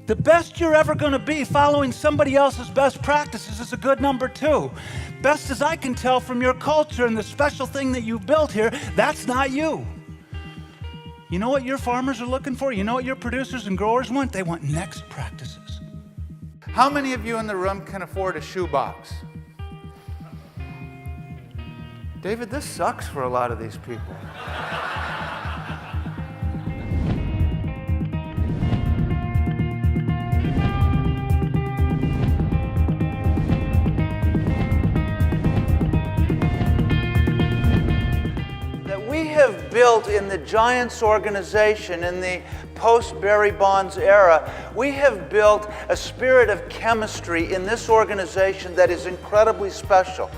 The best you're ever going to be following somebody else's best practices is a good number 2. Best as I can tell from your culture and the special thing that you built here, that's not you. You know what your farmers are looking for? You know what your producers and growers want? They want next practices. How many of you in the room can afford a shoebox? David, this sucks for a lot of these people. We have built in the Giants organization, in the post-Barry Bonds era, we have built a spirit of chemistry in this organization that is incredibly special.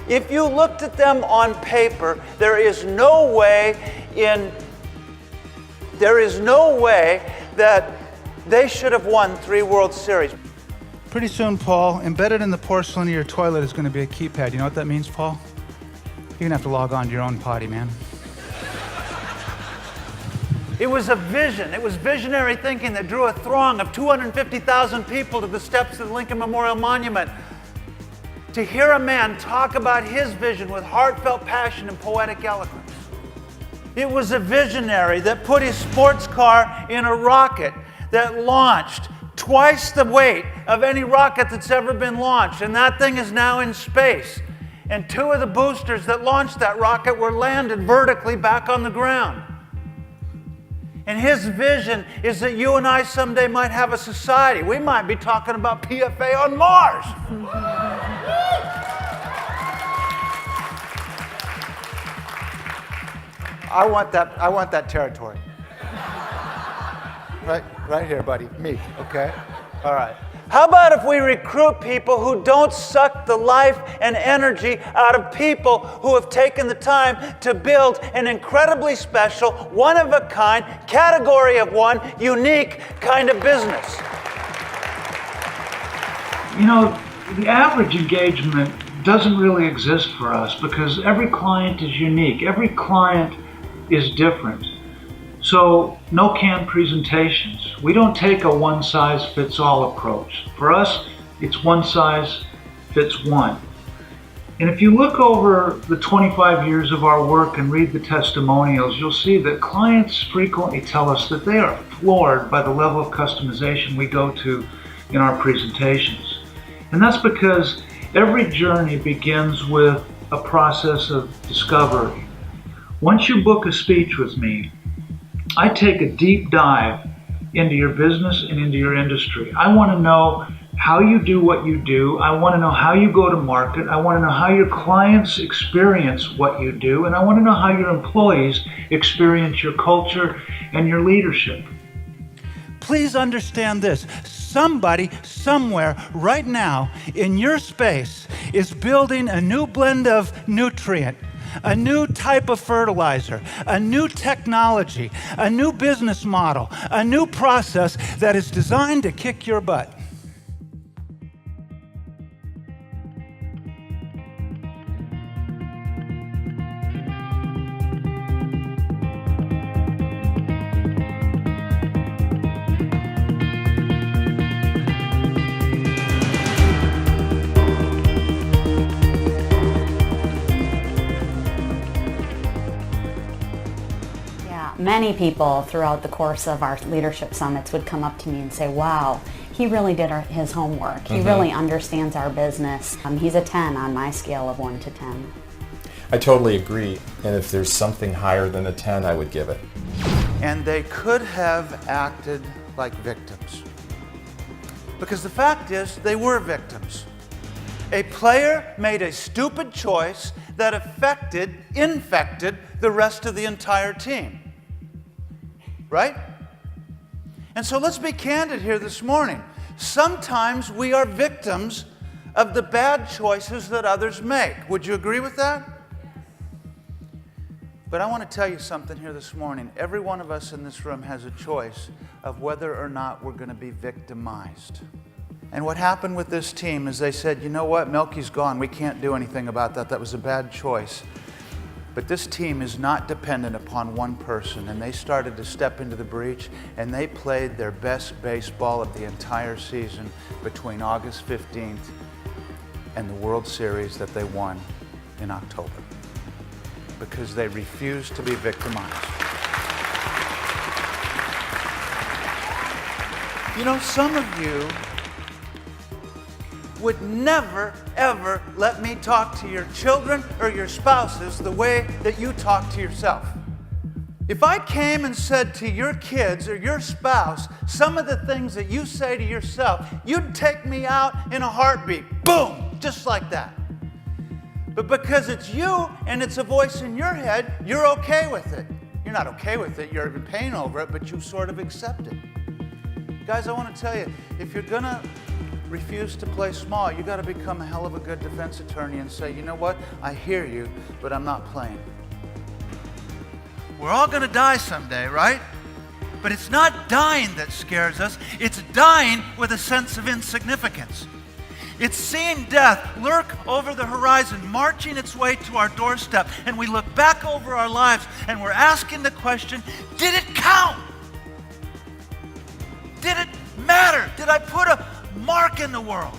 If you looked at them on paper, there is no way that they should have won 3 World Series. Pretty soon, Paul, embedded in the porcelain of your toilet is going to be a keypad. You know what that means, Paul? You're going to have to log on to your own potty, man. It was a vision. It was visionary thinking that drew a throng of 250,000 people to the steps of the Lincoln Memorial Monument to hear a man talk about his vision with heartfelt passion and poetic eloquence. It was a visionary that put his sports car in a rocket that launched twice the weight of any rocket that's ever been launched, and that thing is now in space. And 2 of the boosters that launched that rocket were landed vertically back on the ground. And his vision is that you and I someday might have a society. We might be talking about PFA on Mars. I want that territory. Right here, buddy. Me, okay? All right. How about if we recruit people who don't suck the life and energy out of people who have taken the time to build an incredibly special, one-of-a-kind, category of one, unique kind of business? You know, the average engagement doesn't really exist for us because every client is unique. Every client is different. So, no canned presentations. We don't take a one-size-fits-all approach. For us, it's one size fits one. And if you look over the 25 years of our work and read the testimonials, you'll see that clients frequently tell us that they are floored by the level of customization we go to in our presentations. And that's because every journey begins with a process of discovery. Once you book a speech with me, I take a deep dive into your business and into your industry. I want to know how you do what you do. I want to know how you go to market. I want to know how your clients experience what you do. And I want to know how your employees experience your culture and your leadership. Please understand this. Somebody, somewhere, right now, in your space, is building a new blend of nutrient, a new type of fertilizer, a new technology, a new business model, a new process that is designed to kick your butt. Many people throughout the course of our leadership summits would come up to me and say, wow, he really did his homework. He really understands our business. He's a 10 on my scale of 1 to 10. I totally agree. And if there's something higher than a 10, I would give it. And they could have acted like victims. Because the fact is, they were victims. A player made a stupid choice that infected the rest of the entire team. Right? And so let's be candid here this morning. Sometimes we are victims of the bad choices that others make. Would you agree with that? But I want to tell you something here this morning. Every one of us in this room has a choice of whether or not we're going to be victimized. And what happened with this team is they said, you know what, Milky's gone. We can't do anything about that. That was a bad choice. But this team is not dependent upon one person, and they started to step into the breach, and they played their best baseball of the entire season between August 15th and the World Series that they won in October, because they refused to be victimized. You know, some of you would never, ever let me talk to your children or your spouses the way that you talk to yourself. If I came and said to your kids or your spouse some of the things that you say to yourself, you'd take me out in a heartbeat. Boom! Just like that. But because it's you and it's a voice in your head, you're okay with it. You're not okay with it, you're in pain over it, but you sort of accept it. Guys, I want to tell you, if you're going to refuse to play small, you got to become a hell of a good defense attorney and say, you know what, I hear you, but I'm not playing. We're all going to die someday, right? But it's not dying that scares us, it's dying with a sense of insignificance. It's seeing death lurk over the horizon, marching its way to our doorstep, and we look back over our lives and we're asking the question, did it count? Did it matter? Did I put a mark in the world?